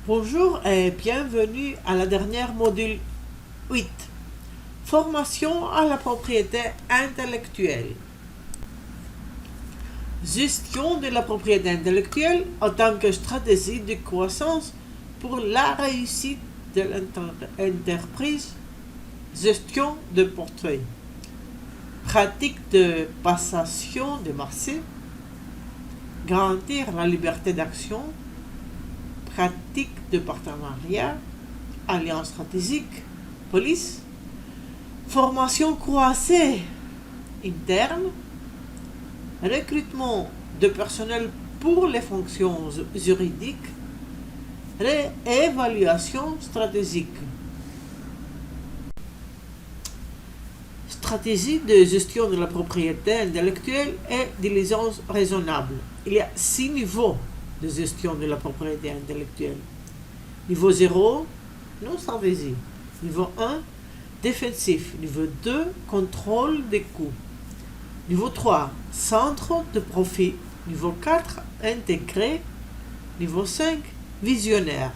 Bonjour et bienvenue à la dernière module 8. Formation à la propriété intellectuelle. Gestion de la propriété intellectuelle en tant que stratégie de croissance pour la réussite de l'entreprise. Gestion de portefeuille. Pratique de passation de marché. Garantir la liberté d'action. Pratique de partenariat, alliance stratégique, police, formation croisée interne, recrutement de personnel pour les fonctions juridiques, réévaluation stratégique. Stratégie de gestion de la propriété intellectuelle et diligence raisonnable. Il y a 6 niveaux de gestion de la propriété intellectuelle. Niveau 0, non stratégie. Niveau 1, défensif. Niveau 2, contrôle des coûts. Niveau 3, centre de profit. Niveau 4, intégré. Niveau 5, visionnaire.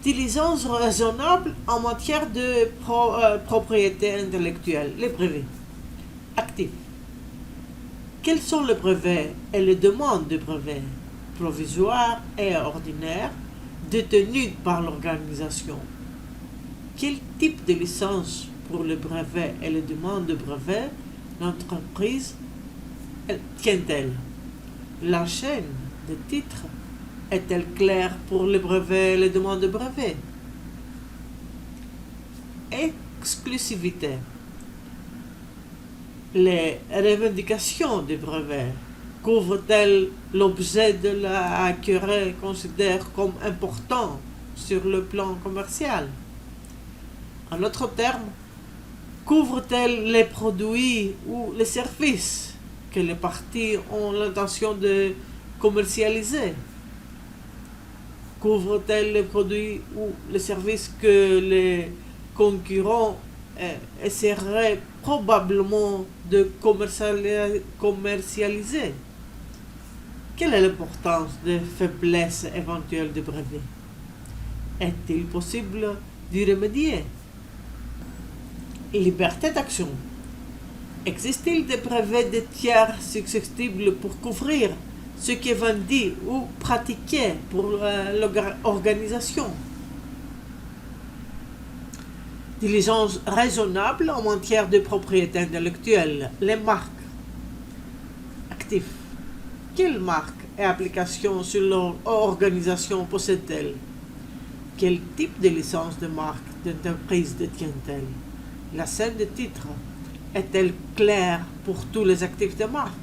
Diligence raisonnable en matière de propriété intellectuelle. Les brevets. Actifs. Quels sont les brevets et les demandes de brevets provisoires et ordinaires détenus par l'organisation? Quel type de licence pour les brevets et les demandes de brevets l'entreprise tient-elle? La chaîne de titres est-elle claire pour les brevets et les demandes de brevets? Exclusivité. Les revendications des brevets couvrent-elles l'objet de l'acquéreur considère comme important sur le plan commercial? En d'autres termes, couvrent-elles les produits ou les services que les parties ont l'intention de commercialiser? Couvrent-elles les produits ou les services que les concurrents essaieraient probablement de commercialiser? Quelle est l'importance des faiblesses éventuelles des brevets? Est-il possible d'y remédier? Liberté d'action. Existe-t-il des brevets de tiers susceptibles pour couvrir ce qui est vendu ou pratiqué pour l'organisation? Diligence raisonnable en matière de propriété intellectuelle. Les marques. Actifs. Quelle marque et application sur leur organisation possède-t-elle? Quel type de licence de marque d'entreprise détient-elle? La scène de titre est-elle claire pour tous les actifs de marque?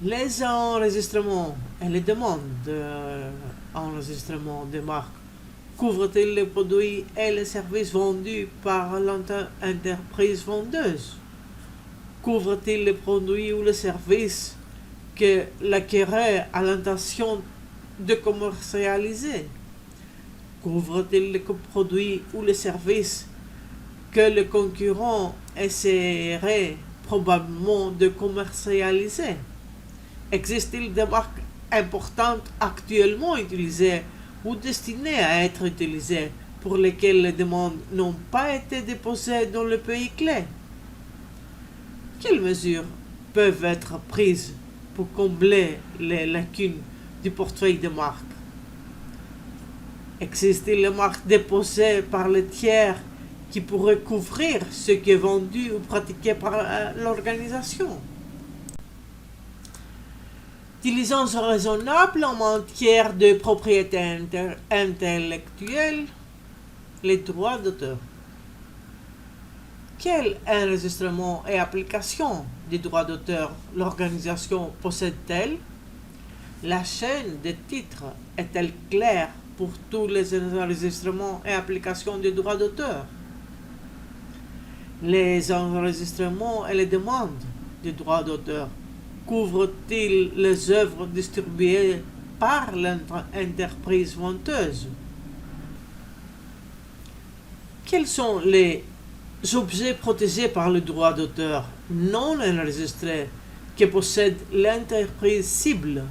Les enregistrements et les demandes d'enregistrement de marque couvrent-ils les produits et les services vendus par l'entreprise vendeuse? Couvrent-ils les produits ou les services que l'acquéreur a l'intention de commercialiser? Couvrent-ils les produits ou les services que le concurrent essaierait probablement de commercialiser? Existe-t-il des marques importantes actuellement utilisées ou destinées à être utilisées pour lesquelles les demandes n'ont pas été déposées dans le pays clé? Quelles mesures peuvent être prises pour combler les lacunes du portefeuille de marques? Existent-t-il les marques déposées par les tiers qui pourraient couvrir ce qui est vendu ou pratiqué par l'organisation? Diligence raisonnable en matière de propriété intellectuelle. Les droits d'auteur. Quel enregistrement et application des droits d'auteur l'organisation possède-t-elle? La chaîne des titres est-elle claire pour tous les enregistrements et applications des droits d'auteur? Les enregistrements et les demandes des droits d'auteur couvrent-ils les œuvres distribuées par l'entreprise vendeuse? Quels sont les objets protégés par le droit d'auteur non enregistrés que possède l'entreprise cible,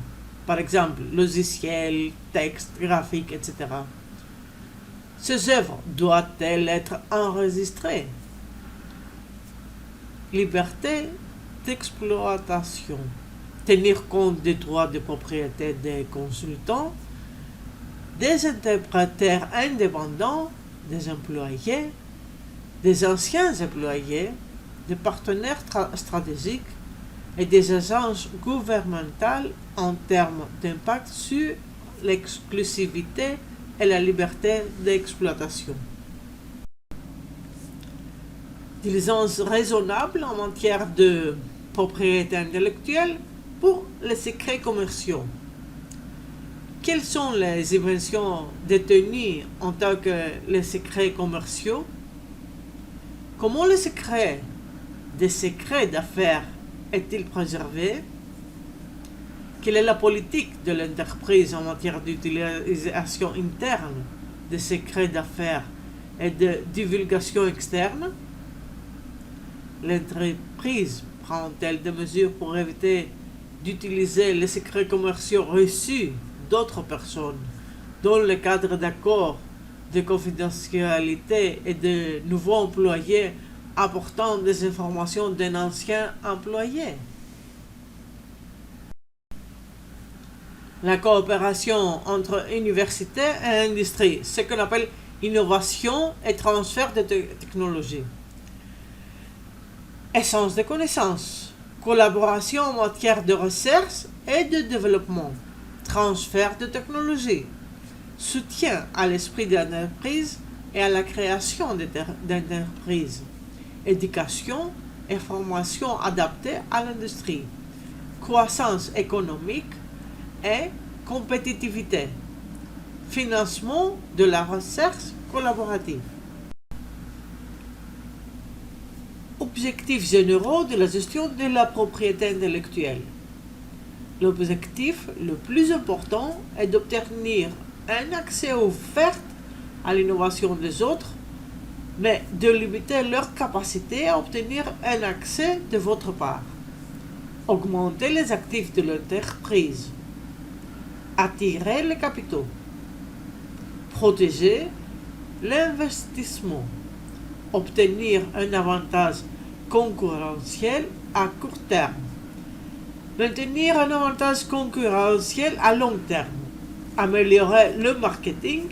par exemple logiciel, texte, graphique, etc. Ces œuvres doivent-elles être enregistrées? Liberté d'exploitation. Tenir compte des droits de propriété des consultants, des interpréteurs indépendants, des employés, des anciens employés, des partenaires stratégiques et des agences gouvernementales en termes d'impact sur l'exclusivité et la liberté d'exploitation. Diligence raisonnable en matière de propriété intellectuelle pour les secrets commerciaux. Quelles sont les inventions détenues en tant que les secrets commerciaux? Comment le secret des secrets d'affaires est-il préservé? Quelle est la politique de l'entreprise en matière d'utilisation interne des secrets d'affaires et de divulgation externe? L'entreprise prend-elle des mesures pour éviter d'utiliser les secrets commerciaux reçus d'autres personnes dans le cadre d'accords de confidentialité et de nouveaux employés apportant des informations d'un ancien employé? La coopération entre université et industrie, ce qu'on appelle innovation et transfert de technologie. Essence de connaissances, collaboration en matière de recherche et de développement, transfert de technologie, soutien à l'esprit d'entreprise et à la création d'entreprises, éducation et formation adaptée à l'industrie, croissance économique et compétitivité, financement de la recherche collaborative. Objectifs généraux de la gestion de la propriété intellectuelle. L'objectif le plus important est d'obtenir un accès offert à l'innovation des autres, mais de limiter leur capacité à obtenir un accès de votre part. Augmenter les actifs de l'entreprise. Attirer les capitaux. Protéger l'investissement. Obtenir un avantage concurrentiel à court terme. Maintenir un avantage concurrentiel à long terme. Améliorer le marketing.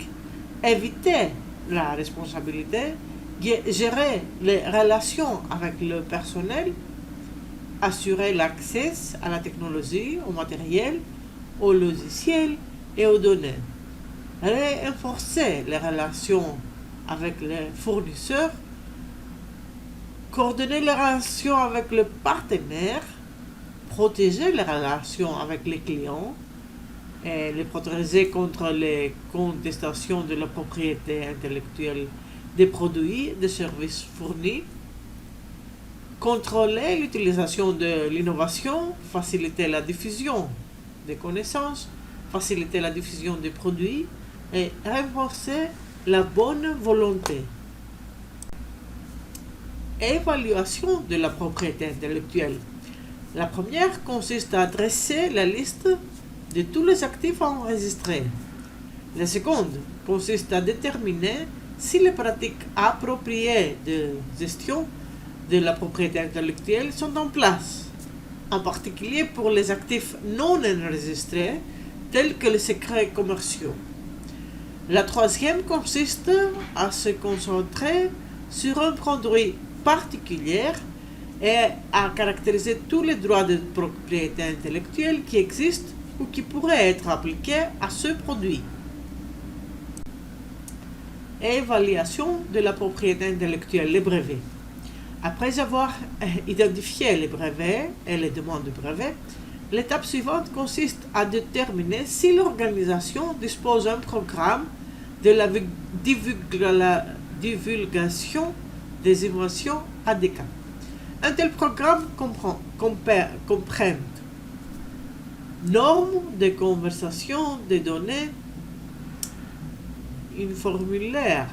Éviter la responsabilité. Gérer les relations avec le personnel. Assurer l'accès à la technologie, au matériel, aux logiciels et aux données. Renforcer les relations avec les fournisseurs, coordonner les relations avec les partenaires, protéger les relations avec les clients et les protéger contre les contestations de la propriété intellectuelle des produits et des services fournis, contrôler l'utilisation de l'innovation, faciliter la diffusion des connaissances, faciliter la diffusion des produits et renforcer la bonne volonté. Évaluation de la propriété intellectuelle. La première consiste à dresser la liste de tous les actifs enregistrés. La seconde consiste à déterminer si les pratiques appropriées de gestion de la propriété intellectuelle sont en place, en particulier pour les actifs non enregistrés tels que les secrets commerciaux. La troisième consiste à se concentrer sur un produit particulier et à caractériser tous les droits de propriété intellectuelle qui existent ou qui pourraient être appliqués à ce produit. Évaluation de la propriété intellectuelle, les brevets. Après avoir identifié les brevets et les demandes de brevets, l'étape suivante consiste à déterminer si l'organisation dispose d'un programme de la divulgation des inventions adéquates. Un tel programme comprend normes de conversation des données, un formulaire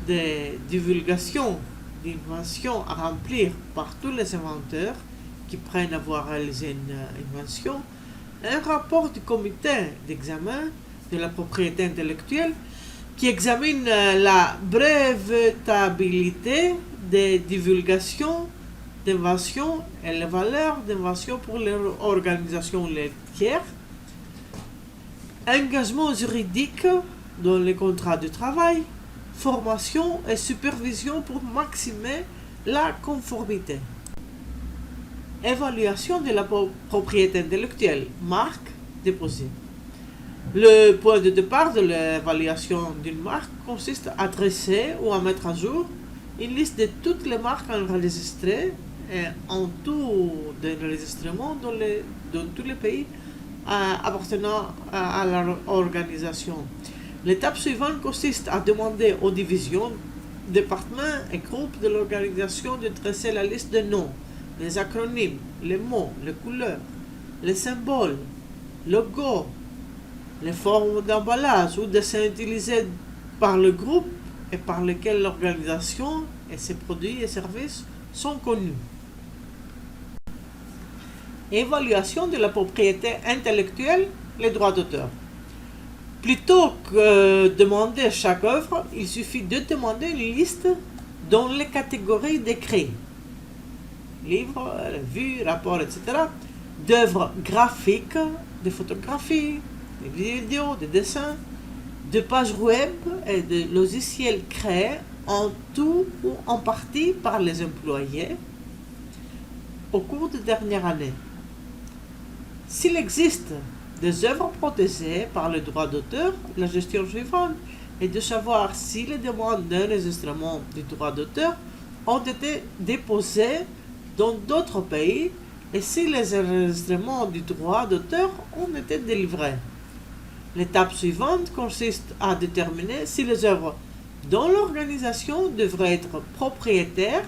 de divulgation d'inventions à remplir par tous les inventeurs qui prennent avoir réalisé une invention, un rapport du comité d'examen de la propriété intellectuelle qui examine la brevetabilité des divulgations d'invention et les valeurs d'invention pour les organisations laitières, engagement juridique dans les contrats de travail, formation et supervision pour maximiser la conformité. Évaluation de la propriété intellectuelle, marque déposée. Le point de départ de l'évaluation d'une marque consiste à dresser ou à mettre à jour une liste de toutes les marques enregistrées et en tout d'enregistrement dans tous les pays appartenant à l'organisation. L'étape suivante consiste à demander aux divisions, départements et groupes de l'organisation de dresser la liste de noms, les acronymes, les mots, les couleurs, les symboles, logos, les formes d'emballage ou dessins utilisés par le groupe et par lesquels l'organisation et ses produits et services sont connus. Évaluation de la propriété intellectuelle, les droits d'auteur. Plutôt que demander chaque œuvre, il suffit de demander une liste dans les catégories décrites. Livres, revues, rapports, etc. D'œuvres graphiques, de photographies, des vidéos, des dessins, de pages web et de logiciels créés en tout ou en partie par les employés au cours des dernières années. S'il existe des œuvres protégées par le droit d'auteur, la gestion suivante est de savoir si les demandes d'enregistrement du droit d'auteur ont été déposées dans d'autres pays et si les enregistrements du droit d'auteur ont été délivrés. L'étape suivante consiste à déterminer si les œuvres dont l'organisation devrait être propriétaire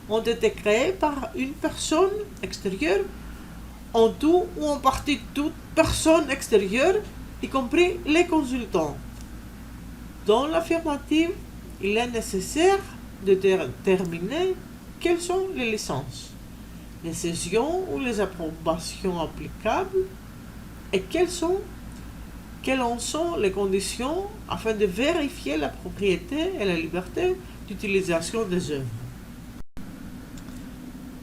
ont été créées par une personne extérieure, en tout ou en partie toute personne extérieure, y compris les consultants. Dans l'affirmative, il est nécessaire de déterminer quelles sont les licences, les cessions ou les approbations applicables et quelles en sont les conditions afin de vérifier la propriété et la liberté d'utilisation des œuvres.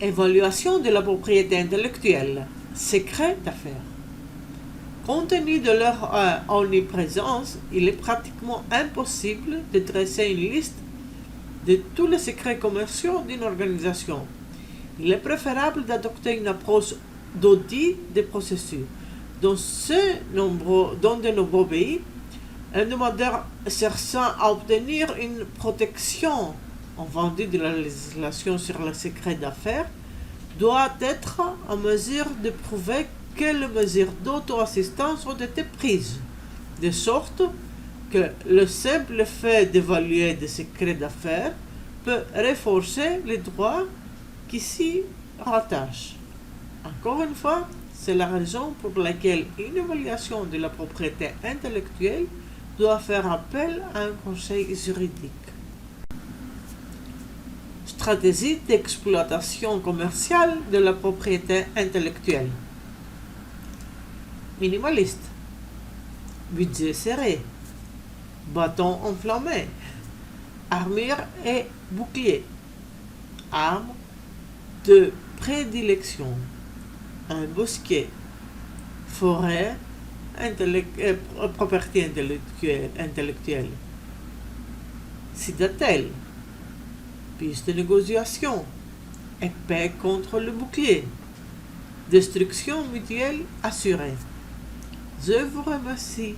Évaluation de la propriété intellectuelle, secret d'affaires. Compte tenu de leur omniprésence, il est pratiquement impossible de dresser une liste de tous les secrets commerciaux d'une organisation. Il est préférable d'adopter une approche d'audit des processus. Dans de nombreux pays, un demandeur cherchant à obtenir une protection en vertu de la législation sur le secret d'affaires doit être en mesure de prouver que les mesures d'auto-assistance ont été prises, de sorte que le simple fait d'évaluer des secrets d'affaires peut renforcer les droits qui s'y rattachent. Encore une fois, c'est la raison pour laquelle une évaluation de la propriété intellectuelle doit faire appel à un conseil juridique. Stratégie d'exploitation commerciale de la propriété intellectuelle. Minimaliste. Budget serré. Bâton enflammé. Armure et bouclier. Arme de prédilection. Un bosquet. Forêt. Propriété intellectuelle. Citadelle. Piste de négociation. Épée contre le bouclier. Destruction mutuelle assurée. Je vous remercie.